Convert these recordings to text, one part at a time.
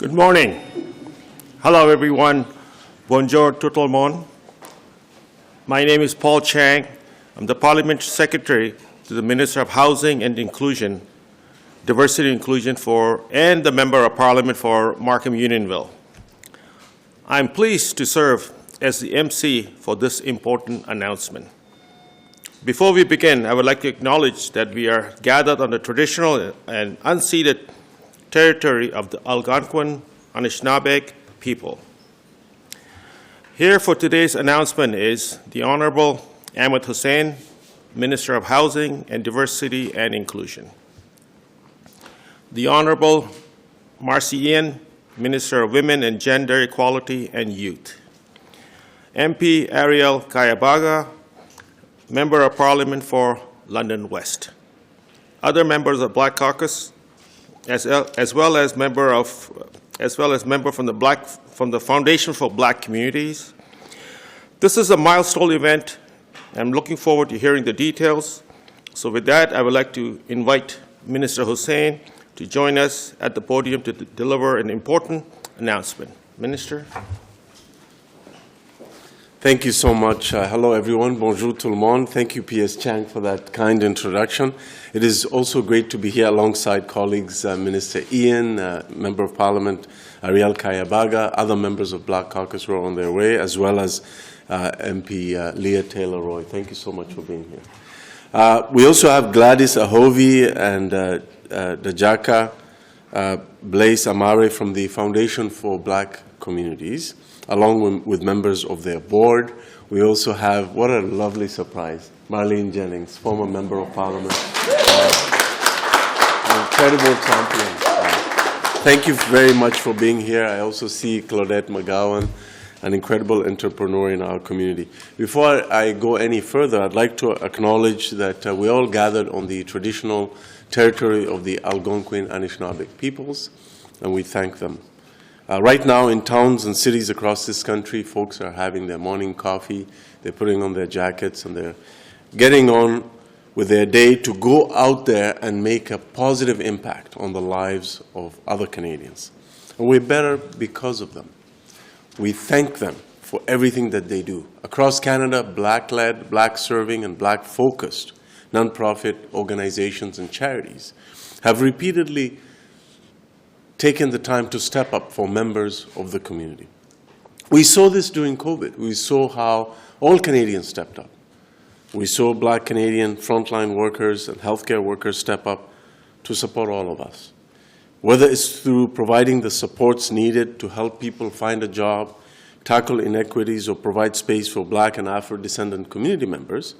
Good morning. Hello, everyone. Bonjour tout le monde. My name is Paul Chiang. I'm the Parliamentary Secretary to the Minister of Housing and Inclusion, Diversity and Inclusion and the Member of Parliament for Markham Unionville. I'm pleased to serve as the MC for this important announcement. Before we begin, I would like to acknowledge that we are gathered on the traditional and unceded territory of the Algonquin Anishinaabe people. Here for today's announcement is the Honorable Ahmed Hussen, Minister of Housing and Diversity and Inclusion. The Honorable Marci Ien, Minister of Women and Gender Equality and Youth. MP Arielle Kayabaga, Member of Parliament for London West. Other members of Black Caucus, as well as member from the Foundation for Black Communities. This is a milestone event. I'm looking forward to hearing the details. So with that, I would like to invite Minister Hussen to join us at the podium to deliver an important announcement. Minister. Thank you so much. Hello, everyone. Bonjour tout le monde. Thank you, P.S. Chiang, for that kind introduction. It is also great to be here alongside colleagues, Minister Ien, Member of Parliament Arielle Kayabaga, other members of Black Caucus who are on their way, as well as MP Leah Taylor-Roy. Thank you so much for being here. We also have Gladys Ahovi and Djaka Blais-Amare from the Foundation for Black Communities, along with members of their board. We also have, what a lovely surprise, Marci Ien, former Member of Parliament, an incredible champion. Thank you very much for being here. I also see Claudette McGowan, an incredible entrepreneur in our community. Before I go any further, I'd like to acknowledge that we all gathered on the traditional territory of the Algonquin Anishinaabe peoples, and we thank them. Right now in towns and cities across this country, folks are having their morning coffee, they're putting on their jackets, and they're getting on with their day to go out there and make a positive impact on the lives of other Canadians. And we're better because of them. We thank them for everything that they do. Across Canada, Black-led, Black-serving, and Black-focused nonprofit organizations and charities have repeatedly taken the time to step up for members of the community. We saw this during COVID. We saw how all Canadians stepped up. We saw Black Canadian frontline workers and healthcare workers step up to support all of us. Whether it's through providing the supports needed to help people find a job, tackle inequities, or provide space for Black and Afro-descendant community members,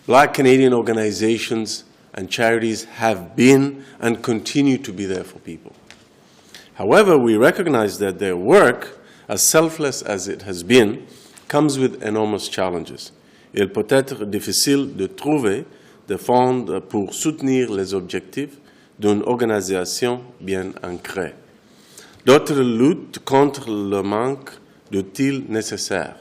Black Canadian organizations and charities have been and continue to be there for people. However, we recognize that their work, as selfless as it has been, comes with enormous challenges. Il peut être difficile de trouver des fonds pour soutenir les objectifs d'une organisation bien ancrée. D'autres luttent contre le manque d'outils nécessaires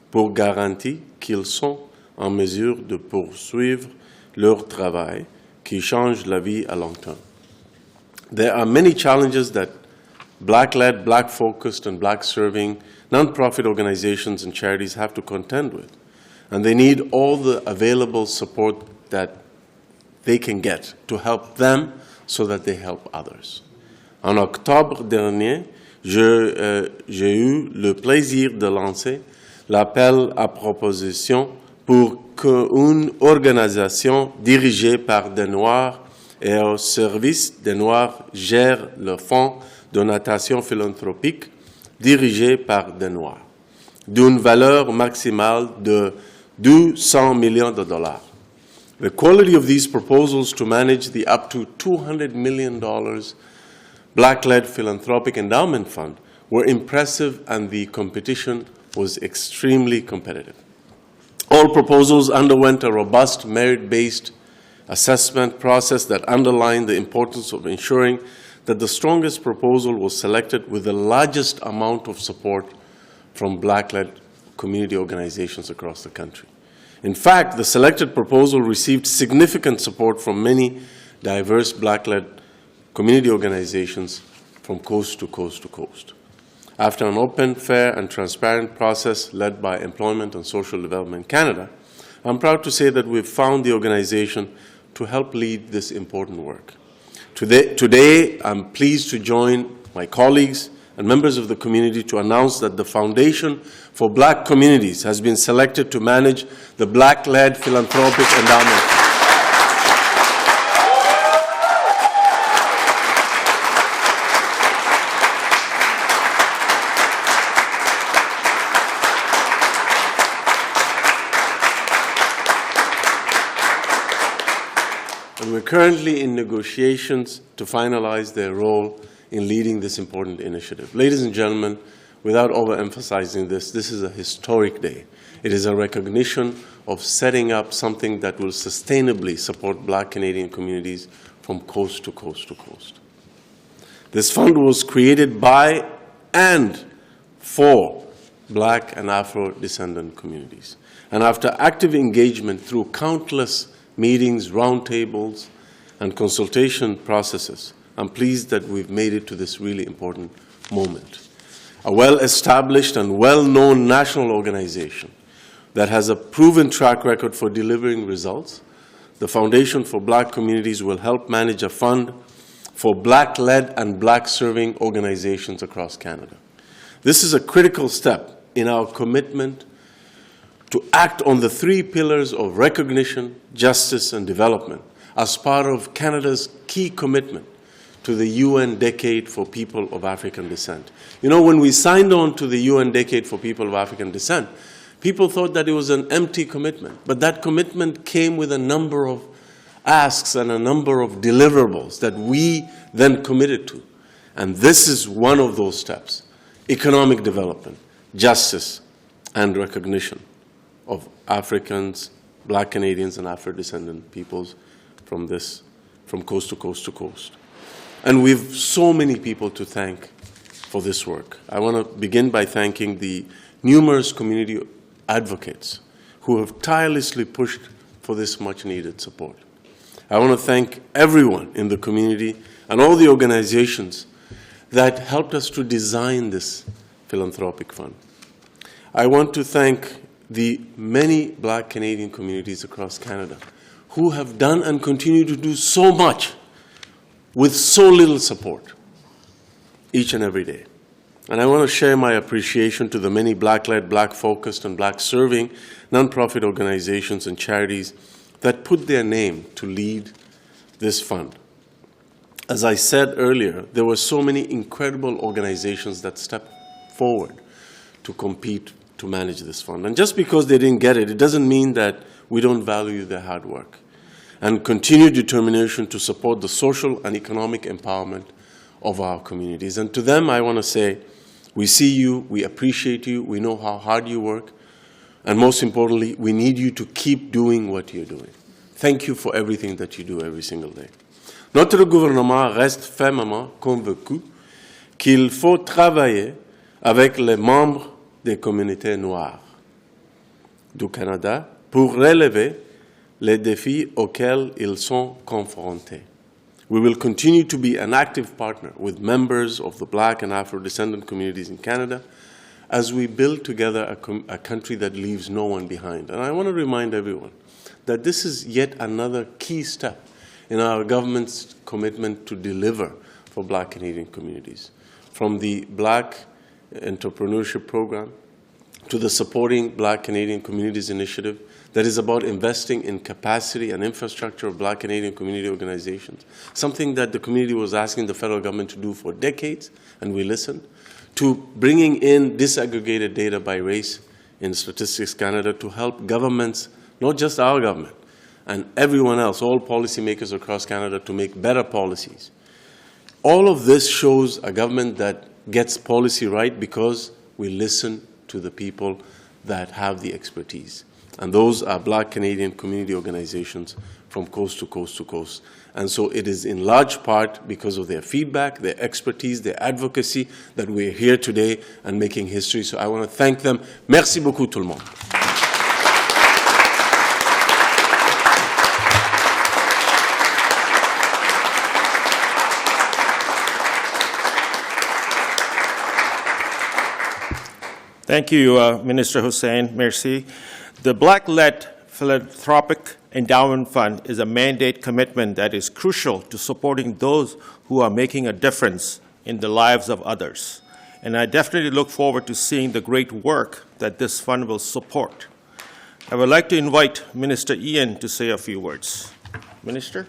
pour garantir qu'ils sont en mesure de poursuivre leur travail qui change la vie à long terme. There are many challenges that Black-led, Black-focused, and Black-serving nonprofit organizations and charities have to contend with. And they need all the available support that they can get to help them so that they help others. En octobre dernier, j'ai eu le plaisir de lancer l'appel à proposition pour qu'une organisation dirigée par des Noirs et au service des Noirs gère le fonds de notation philanthropique dirigé par des Noirs, d'une valeur maximale de 200 millions de dollars. The quality of these proposals to manage the up to $200 million Black-Led Philanthropic Endowment Fund were impressive, and the competition was extremely competitive. All proposals underwent a robust merit-based assessment process that underlined the importance of ensuring that the strongest proposal was selected with the largest amount of support from Black-led community organizations across the country. In fact, the selected proposal received significant support from many diverse Black-led community organizations from coast to coast to coast. After an open, fair, and transparent process led by Employment and Social Development Canada, I'm proud to say that we've found the organization to help lead this important work. Today, I'm pleased to join my colleagues and members of the community to announce that the Foundation for Black Communities has been selected to manage the Black-Led Philanthropic Endowment Fund. And we're currently in negotiations to finalize their role in leading this important initiative. Ladies and gentlemen, without overemphasizing this, this is a historic day. It is a recognition of setting up something that will sustainably support Black Canadian communities from coast to coast to coast. This fund was created by and for Black and Afro-descendant communities. And after active engagement through countless meetings, roundtables, and consultation processes, I'm pleased that we've made it to this really important moment. A well-established and well-known national organization that has a proven track record for delivering results, the Foundation for Black Communities will help manage a fund for Black-led and Black-serving organizations across Canada. This is a critical step in our commitment to act on the three pillars of recognition, justice, and development as part of Canada's key commitment to the UN Decade for People of African Descent. You know, when we signed on to the UN Decade for People of African Descent, people thought that it was an empty commitment, but that commitment came with a number of asks and a number of deliverables that we then committed to. And this is one of those steps: economic development, justice, and recognition of Africans, Black Canadians, and Afro-descendant peoples from coast to coast to coast. And we've so many people to thank for this work. I want to begin by thanking the numerous community advocates who have tirelessly pushed for this much-needed support. I want to thank everyone in the community and all the organizations that helped us to design this philanthropic fund. I want to thank the many Black Canadian communities across Canada who have done and continue to do so much with so little support each and every day. And I want to share my appreciation to the many Black-led, Black-focused, and Black-serving nonprofit organizations and charities that put their name to lead this fund. As I said earlier, there were so many incredible organizations that stepped forward to compete to manage this fund. And just because they didn't get it, it doesn't mean that we don't value their hard work and continued determination to support the social and economic empowerment of our communities. And to them, I want to say, we see you, we appreciate you, we know how hard you work, and most importantly, we need you to keep doing what you're doing. Thank you for everything that you do every single day. Notre gouvernement reste fermement convaincu qu'il faut travailler avec les membres des communautés noires du Canada pour relever les défis auxquels ils sont confrontés. We will continue to be an active partner with members of the Black and Afro-descendant communities in Canada as we build together a country that leaves no one behind. And I want to remind everyone that this is yet another key step in our government's commitment to deliver for Black Canadian communities. From the Black Entrepreneurship Program to the Supporting Black Canadian Communities Initiative that is about investing in capacity and infrastructure of Black Canadian community organizations, something that the community was asking the federal government to do for decades, and we listened, to bringing in disaggregated data by race in Statistics Canada to help governments, not just our government, and everyone else, all policymakers across Canada, to make better policies. All of this shows a government that gets policy right because we listen to the people that have the expertise. And those are Black Canadian community organizations from coast to coast to coast. And so it is in large part because of their feedback, their expertise, their advocacy that we're here today and making history. So I want to thank them. Merci beaucoup tout le monde. Thank you, Minister Hussen. Merci. The Black-Led Philanthropic Endowment Fund is a mandate commitment that is crucial to supporting those who are making a difference in the lives of others. And I definitely look forward to seeing the great work that this fund will support. I would like to invite Minister Ien to say a few words. Minister?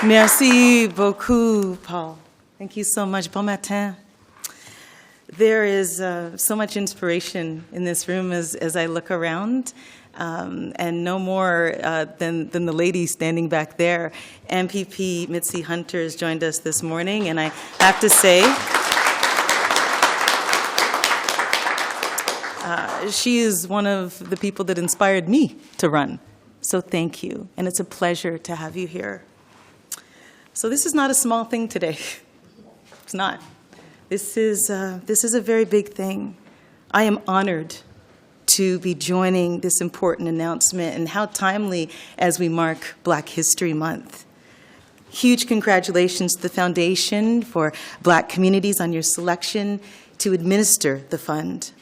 Merci beaucoup, Paul. Thank you so much. Bon matin. There is so much inspiration in this room as I look around, and no more than the lady standing back there. MPP Mitzi Hunter has joined us this morning, and I have to say, she is one of the people that inspired me to run. So thank you, and it's a pleasure to have you here. So this is not a small thing today. It's not. This is a very big thing. I am honored to be joining this important announcement, and how timely as we mark Black History Month. Huge congratulations to the Foundation for Black Communities on your selection to administer the fund.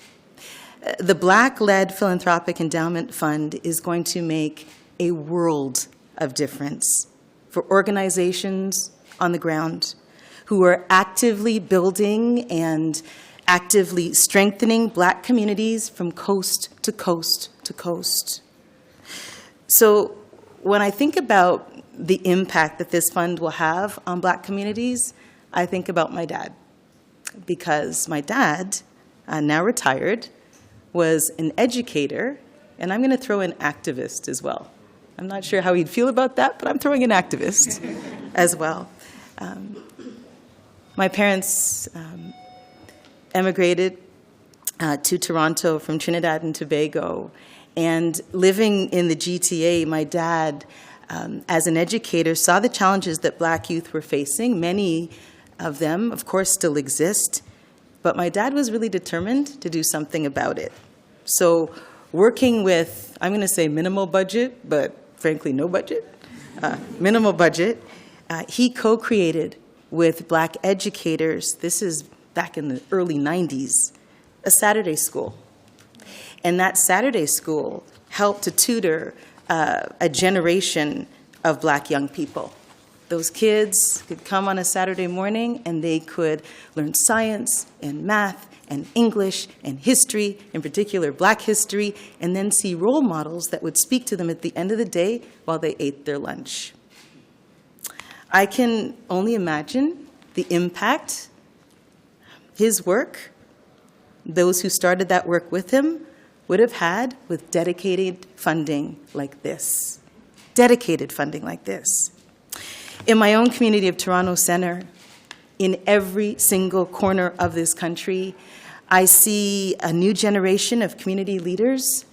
The Black-Led Philanthropic Endowment Fund is going to make a world of difference for organizations on the ground who are actively building and actively strengthening Black communities from coast to coast to coast. So when I think about the impact that this fund will have on Black communities, I think about my dad. Because my dad, now retired, was an educator, and I'm going to throw in activist as well. I'm not sure how he'd feel about that, but I'm throwing in activist as well. My parents emigrated to Toronto from Trinidad and Tobago, and living in the GTA, my dad, as an educator, saw the challenges that Black youth were facing. Many of them, of course, still exist, but my dad was really determined to do something about it. So working with, I'm going to say minimal budget, but frankly no budget, minimal budget, he co-created with Black educators, this is back in the early 90s, a Saturday school. And that Saturday school helped to tutor a generation of Black young people. Those kids could come on a Saturday morning and they could learn science and math and English and history, in particular Black history, and then see role models that would speak to them at the end of the day while they ate their lunch. I can only imagine the impact his work, those who started that work with him, would have had with dedicated funding like this. Dedicated funding like this. In my own community of Toronto Centre, in every single corner of this country, I see a new generation of community leaders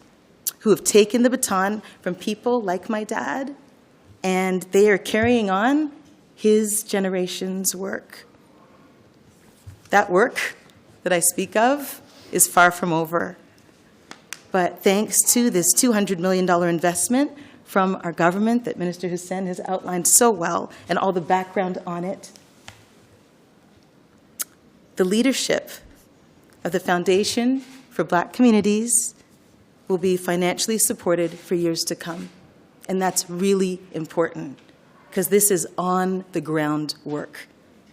who have taken the baton from people like my dad, and they are carrying on his generation's work. That work that I speak of is far from over. But thanks to this $200 million investment from our government that Minister Hussen has outlined so well, and all the background on it, the leadership of the Foundation for Black Communities will be financially supported for years to come. And that's really important, because this is on-the-ground work.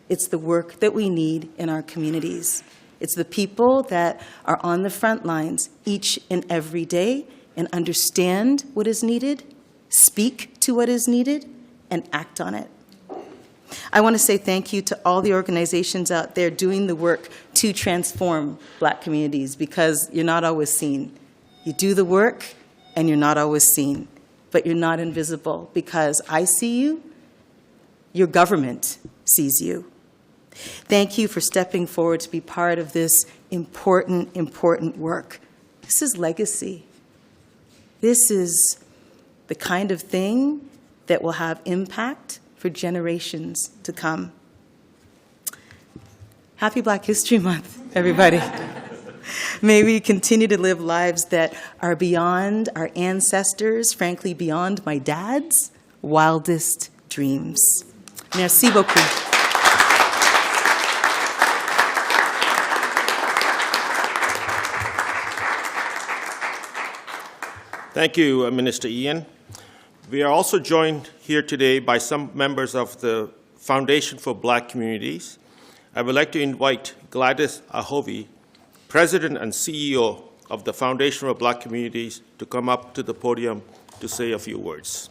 It's the work that we need in our communities. It's the people that are on the front lines each and every day and understand what is needed, speak to what is needed, and act on it. I want to say thank you to all the organizations out there doing the work to transform Black communities, because you're not always seen. You do the work and you're not always seen, but you're not invisible, because I see you, your government sees you. Thank you for stepping forward to be part of this important, important work. This is legacy. This is the kind of thing that will have impact for generations to come. Happy Black History Month, everybody. May we continue to live lives that are beyond our ancestors, frankly, beyond my dad's wildest dreams. Merci beaucoup. Thank you, Minister Ien. We are also joined here today by some members of the Foundation for Black Communities. I would like to invite Gladys Ahovi, President and CEO of the Foundation for Black Communities, to come up to the podium to say a few words.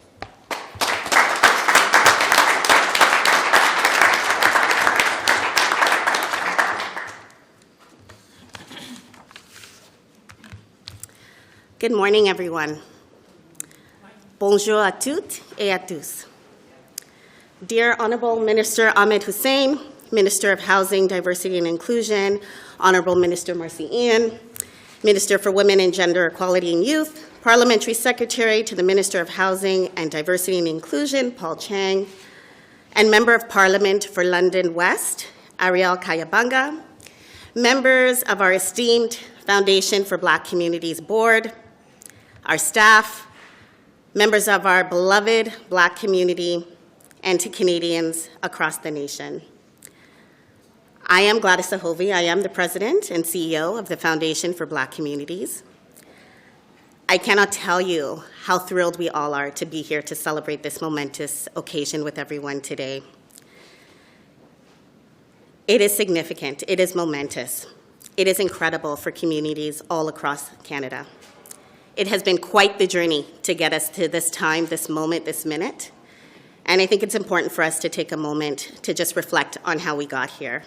Good morning, everyone. Bonjour à toutes et à tous. Dear Honorable Minister Ahmed Hussen, Minister of Housing, Diversity and Inclusion, Honorable Minister Marci Ien, Minister for Women and Gender Equality and Youth, Parliamentary Secretary to the Minister of Housing and Diversity and Inclusion, Paul Chiang, and Member of Parliament for London West, Arielle Kayabaga, members of our esteemed Foundation for Black Communities Board, our staff, members of our beloved Black community, and to Canadians across the nation. I am Gladys Ahovi. I am the President and CEO of the Foundation for Black Communities. I cannot tell you how thrilled we all are to be here to celebrate this momentous occasion with everyone today. It is significant. It is momentous. It is incredible for communities all across Canada. It has been quite the journey to get us to this time, this moment, this minute. And I think it's important for us to take a moment to just reflect on how we got here.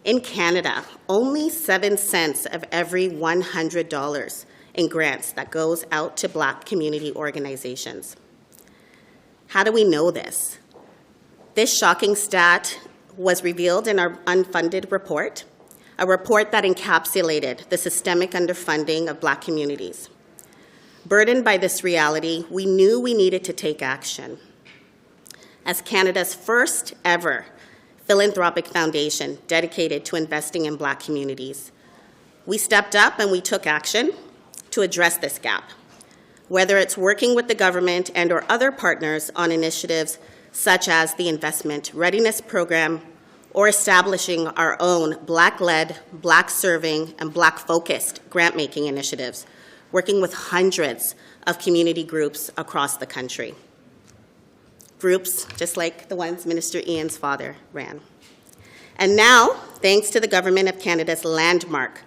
In Canada, only 7 cents of every $100 in grants that goes out to Black community organizations. How do we know this? This shocking stat was revealed in our unfunded report, a report that encapsulated the systemic underfunding of Black communities. Burdened by this reality, we knew we needed to take action. As Canada's first ever philanthropic foundation dedicated to investing in Black communities, we stepped up and we took action to address this gap, whether it's working with the government and or other partners on initiatives such as the Investment Readiness Program, or establishing our own Black-led, Black-serving, and Black-focused grant-making initiatives, working with hundreds of community groups across the country. Groups just like the ones Minister Ian's father ran. And now, thanks to the Government of Canada's landmark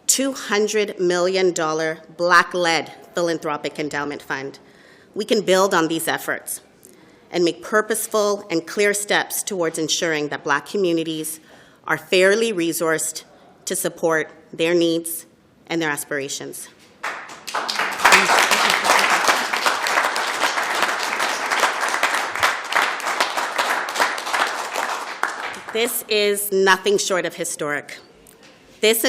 $200 million Black-led Philanthropic Endowment Fund, we can build on these efforts and make purposeful and clear steps towards ensuring that Black communities are fairly resourced to support their needs and their aspirations. This is nothing short of historic. With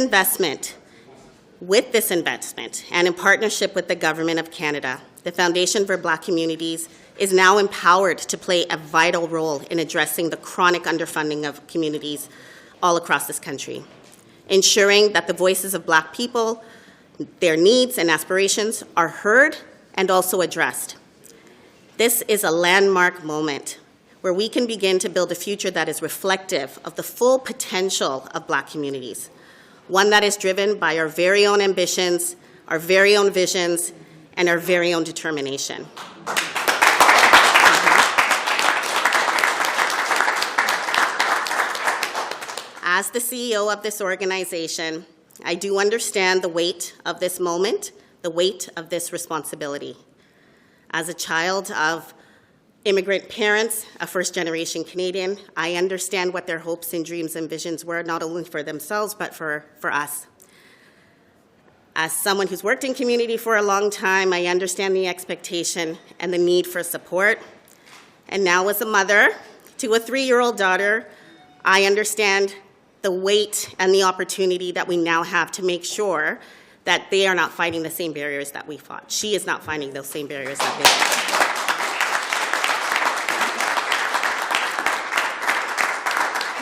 this investment, and in partnership with the Government of Canada, the Foundation for Black Communities is now empowered to play a vital role in addressing the chronic underfunding of communities all across this country, ensuring that the voices of Black people, their needs and aspirations are heard and also addressed. This is a landmark moment where we can begin to build a future that is reflective of the full potential of Black communities, one that is driven by our very own ambitions, our very own visions, and our very own determination. As the CEO of this organization, I do understand the weight of this moment, the weight of this responsibility. As a child of immigrant parents, a first-generation Canadian, I understand what their hopes and dreams and visions were, not only for themselves, but for us. As someone who's worked in community for a long time, I understand the expectation and the need for support. And now as a mother to a 3-year-old daughter, I understand the weight and the opportunity that we now have to make sure that they are not fighting the same barriers that we fought. She is not fighting those same barriers that they fought.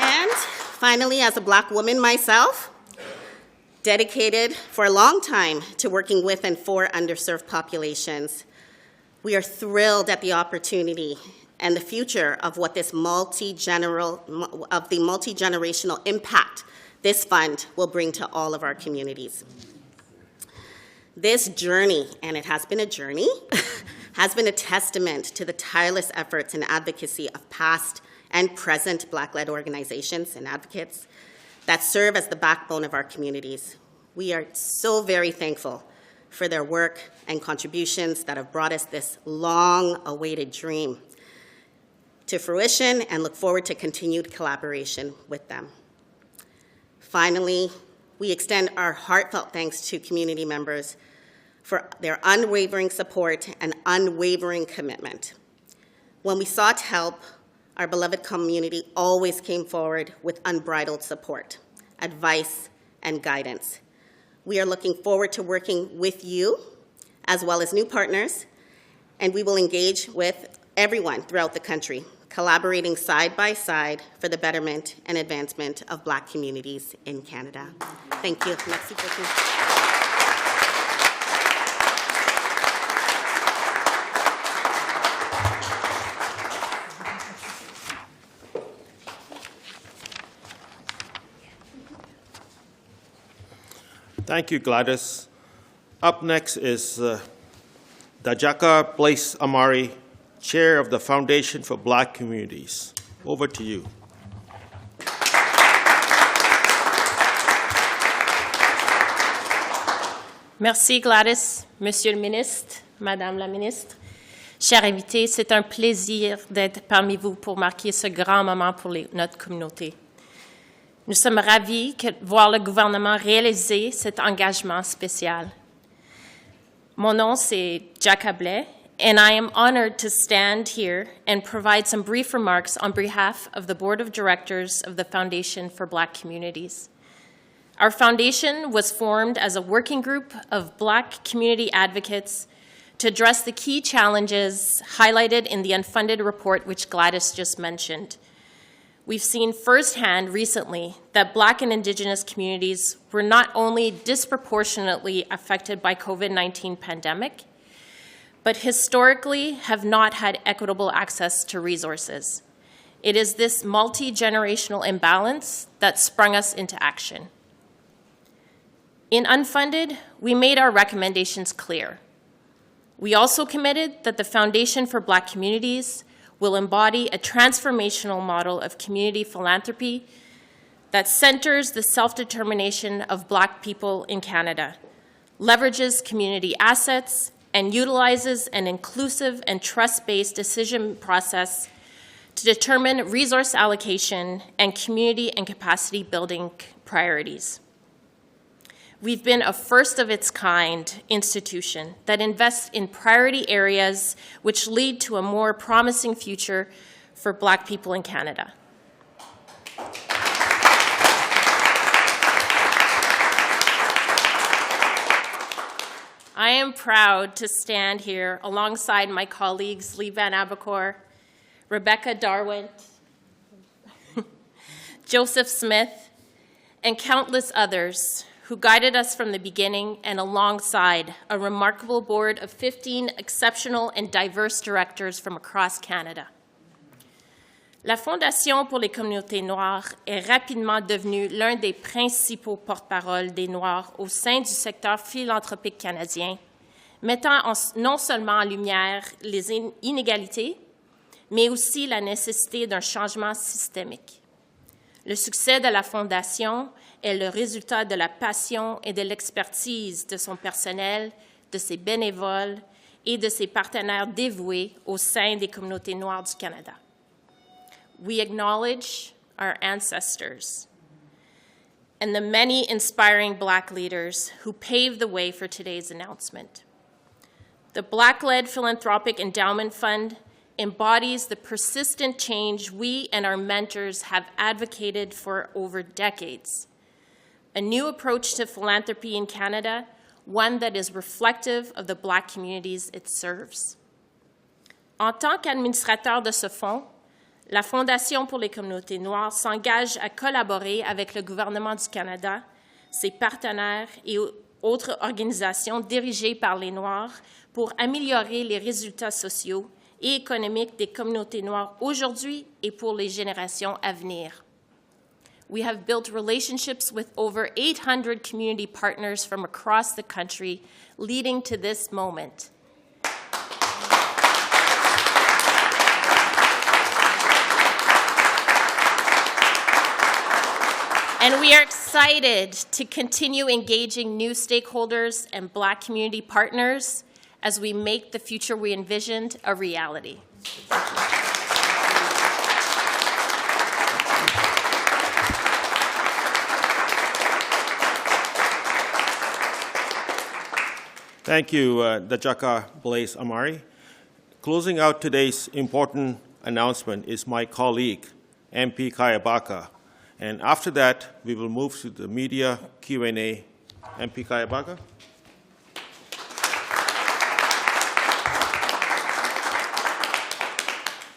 And finally, as a Black woman myself, dedicated for a long time to working with and for underserved populations, we are thrilled at the opportunity and the future of what this multi-generational impact this fund will bring to all of our communities. This journey, and it has been a journey, has been a testament to the tireless efforts and advocacy of past and present Black-led organizations and advocates that serve as the backbone of our communities. We are so very thankful for their work and contributions that have brought us this long-awaited dream to fruition, and look forward to continued collaboration with them. Finally, we extend our heartfelt thanks to community members for their unwavering support and unwavering commitment. When we sought help, our beloved community always came forward with unbridled support, advice, and guidance. We are looking forward to working with you, as well as new partners, and we will engage with everyone throughout the country, collaborating side by side for the betterment and advancement of Black communities in Canada. Thank you. Merci beaucoup. Thank you, Gladys. Up next is Djaka Blais-Amare, Chair of the Foundation for Black Communities. Over to you. Merci Gladys, Monsieur le ministre, Madame la ministre. Chers invités, c'est un plaisir d'être parmi vous pour marquer ce grand moment pour notre communauté. Nous sommes ravis de voir le gouvernement réaliser cet engagement spécial. Mon nom, c'est Djaka Blais, and I am honored to stand here and provide some brief remarks on behalf of the Board of Directors of the Foundation for Black Communities. Our foundation was formed as a working group of Black community advocates to address the key challenges highlighted in the unfunded report which Gladys just mentioned. We've seen firsthand recently that Black and Indigenous communities were not only disproportionately affected by COVID-19 pandemic, but historically have not had equitable access to resources. It is this multi-generational imbalance that sprung us into action. In unfunded, we made our recommendations clear. We also committed that the Foundation for Black Communities will embody a transformational model of community philanthropy that centers the self-determination of Black people in Canada, leverages community assets, and utilizes an inclusive and trust-based decision process to determine resource allocation and community and capacity building priorities. We've been a first-of-its-kind institution that invests in priority areas which lead to a more promising future for Black people in Canada. I am proud to stand here alongside my colleagues Lee Van Abacor, Rebecca Darwin, Joseph Smith, and countless others who guided us from the beginning, and alongside a remarkable board of 15 exceptional and diverse directors from across Canada. La Fondation pour les communautés noires est rapidement devenue l'un des principaux porte-parole des Noirs au sein du secteur philanthropique canadien, mettant non seulement en lumière les inégalités, mais aussi la nécessité d'un changement systémique. Le succès de la Fondation est le résultat de la passion et de l'expertise de son personnel, de ses bénévoles et de ses partenaires dévoués au sein des communautés noires du Canada. We acknowledge our ancestors and the many inspiring Black leaders who paved the way for today's announcement. The Black-Led Philanthropic Endowment Fund embodies the persistent change we and our mentors have advocated for over decades. A new approach to philanthropy in Canada, one that is reflective of the Black communities it serves. En tant qu'administrateur de ce fonds, la Fondation pour les communautés noires s'engage à collaborer avec le gouvernement du Canada, ses partenaires et autres organisations dirigées par les Noirs pour améliorer les résultats sociaux et économiques des communautés noires aujourd'hui et pour les générations à venir. We have built relationships with over 800 community partners from across the country, leading to this moment. And we are excited to continue engaging new stakeholders and Black community partners as we make the future we envisioned a reality. Thank you, Djaka Blais-Amare. Closing out today's important announcement is my colleague, MP Kayabaga. And after that, we will move to the media Q&A. MP Kayabaga.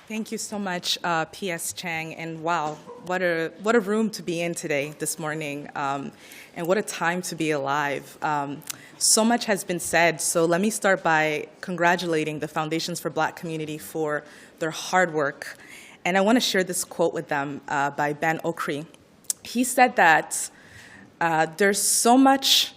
Thank you so much, P.S. Chiang. And wow, what a room to be in today, this morning, and what a time to be alive. So much has been said, so let me start by congratulating the Foundations for Black Community for their hard work. And I want to share this quote with them by Ben Okri. He said that there's so much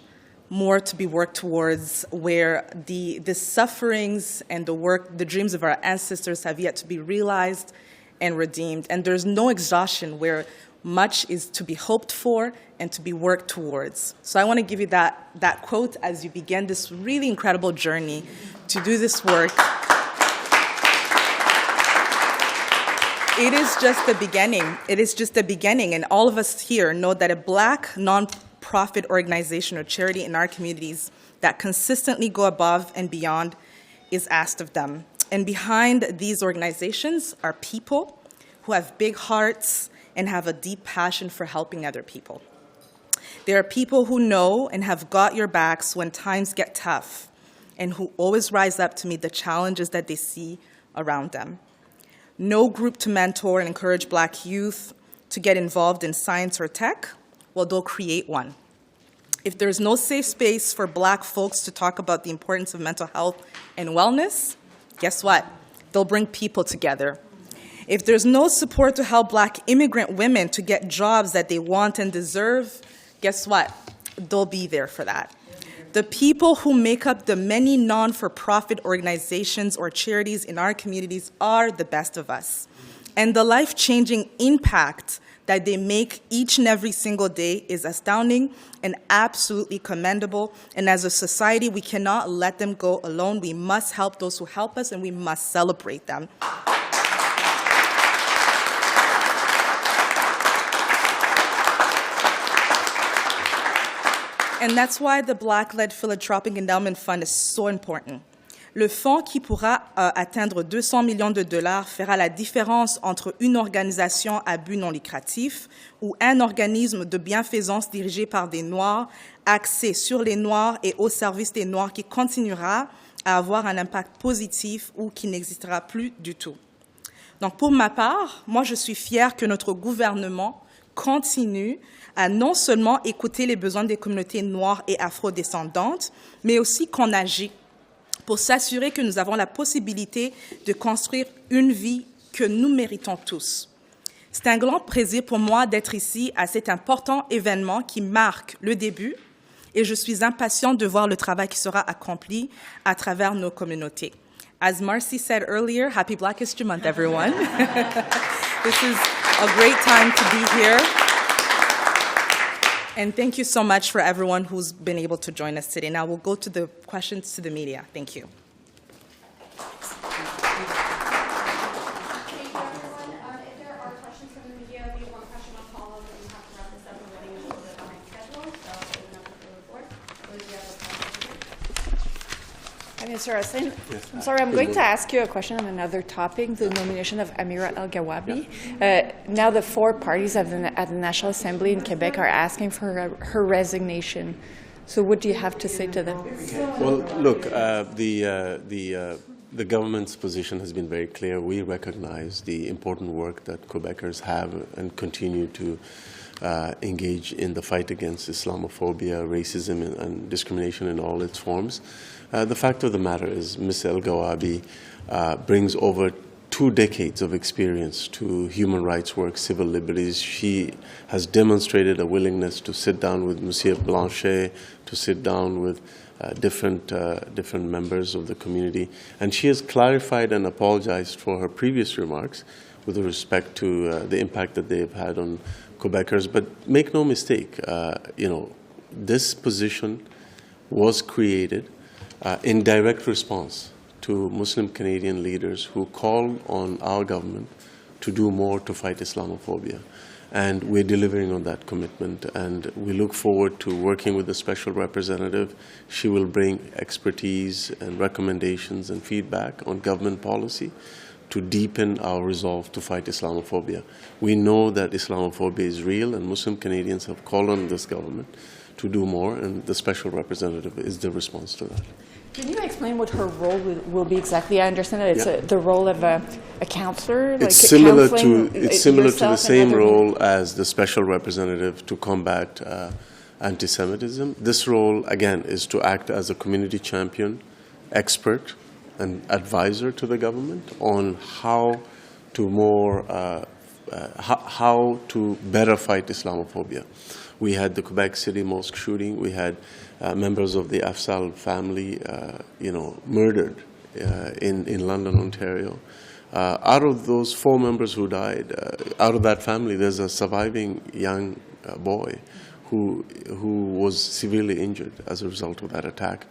more to be worked towards, where the sufferings and the dreams of our ancestors have yet to be realized and redeemed. And there's no exhaustion, where much is to be hoped for and to be worked towards. So I want to give you that quote as you begin this really incredible journey to do this work. It is just the beginning. It is just the beginning. And all of us here know that a Black nonprofit organization or charity in our communities that consistently go above and beyond is asked of them. And behind these organizations are people who have big hearts and have a deep passion for helping other people. There are people who know and have got your backs when times get tough, and who always rise up to meet the challenges that they see around them. No group to mentor and encourage Black youth to get involved in science or tech, well, they'll create one. If there's no safe space for Black folks to talk about the importance of mental health and wellness, guess what? They'll bring people together. If there's no support to help Black immigrant women to get jobs that they want and deserve, guess what? They'll be there for that. The people who make up the many non-for-profit organizations or charities in our communities are the best of us. And the life-changing impact that they make each and every single day is astounding and absolutely commendable. And as a society, we cannot let them go alone. We must help those who help us, and we must celebrate them. And that's why the Black-Led Philanthropic Endowment Fund is so important. Le fonds qui pourra atteindre 200 millions de dollars fera la différence entre une organisation à but non lucratif ou un organisme de bienfaisance dirigé par des Noirs, axé sur les Noirs et au service des Noirs, qui continuera à avoir un impact positif ou qui n'existera plus du tout. Donc pour ma part, moi je suis fière que notre gouvernement continue à non seulement écouter les besoins des communautés noires et afrodescendantes, mais aussi qu'on agit pour s'assurer que nous avons la possibilité de construire une vie que nous méritons tous. C'est un grand plaisir pour moi d'être ici à cet important événement qui marque le début, et je suis impatiente de voir le travail qui sera accompli à travers nos communautés. As Marci said earlier, Happy Black History Month, everyone. This is a great time to be here. And thank you so much for everyone who's been able to join us today. Now we'll go to the questions to the media. Thank you. Mr. Hussen, I'm sorry, I'm going to ask you a question on another topic, the nomination of Arielle Kayabaga. Now the four parties at the National Assembly in Quebec are asking for her resignation. So what do you have to say to them? Well, look, the government's position has been very clear. We recognize the important work that Quebecers have and continue to engage in the fight against Islamophobia, racism, and discrimination in all its forms. The fact of the matter is Ms. El Gawabi brings over 2 decades of experience to human rights work, civil liberties. She has demonstrated a willingness to sit down with Monsieur Blanchet, to sit down with different members of the community. And she has clarified and apologized for her previous remarks with respect to the impact that they've had on Quebecers. But make no mistake, this position was created in direct response to Muslim Canadian leaders who called on our government to do more to fight Islamophobia. And we're delivering on that commitment, and we look forward to working with the special representative. She will bring expertise and recommendations and feedback on government policy to deepen our resolve to fight Islamophobia. We know that Islamophobia is real, and Muslim Canadians have called on this government to do more, and the special representative is the response to that. Can you explain what her role will be exactly? I understand that it's the role of a counselor. It's similar to the same role as the special representative to combat anti-Semitism. This role, again, is to act as a community champion, expert, and advisor to the government on how to better fight Islamophobia. We had the Quebec City mosque shooting. We had members of the Afzal family, murdered in London, Ontario. Out of those 4 members who died, out of that family, there's a surviving young boy who was severely injured as a result of that attack.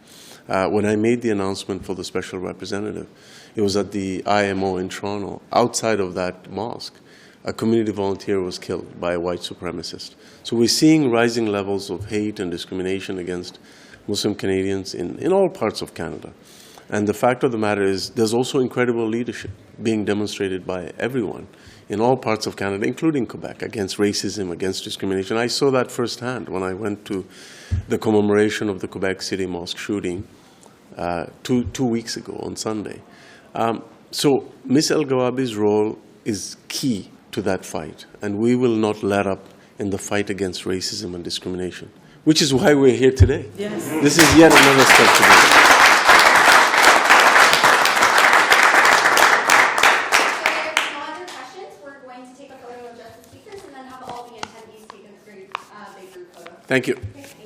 When I made the announcement for the special representative, it was at the IMO in Toronto. Outside of that mosque, a community volunteer was killed by a white supremacist. So we're seeing rising levels of hate and discrimination against Muslim Canadians in all parts of Canada. And the fact of the matter is there's also incredible leadership being demonstrated by everyone in all parts of Canada, including Quebec, against racism, against discrimination. I saw that firsthand when I went to the commemoration of the Quebec City mosque shooting 2 weeks ago on Sunday. So Ms. El-Gawabi's role is key to that fight, and we will not let up in the fight against racism and discrimination, which is why we're here today. Yes. This is yet another step today. If there's no other questions, we're going to take a photo of just the speakers and then have all the attendees take a big group photo. Thank you. Okay.